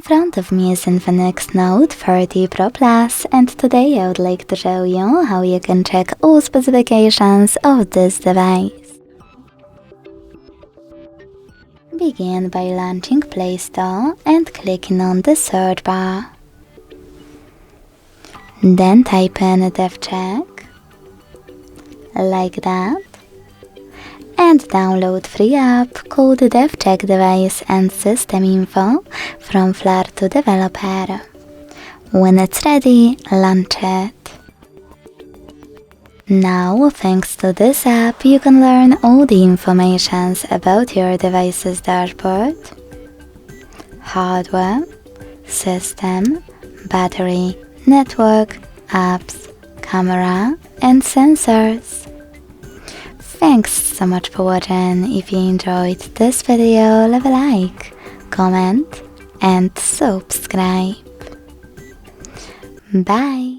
front of me is Infinix Note 30 Pro Plus, and today I would like to show you how you can check all specifications of this device. Begin by launching Play Store and clicking on the search bar. Then type in DevCheck, like that, and download free app called DevCheck Device and System Info from Flare to Developer. When it's ready, launch it. Now, thanks to this app, you can learn all the information about your device's dashboard, hardware, system, battery, network, apps, camera, and sensors. Thanks so much for watching. If you enjoyed this video, leave a like, comment, and subscribe. Bye!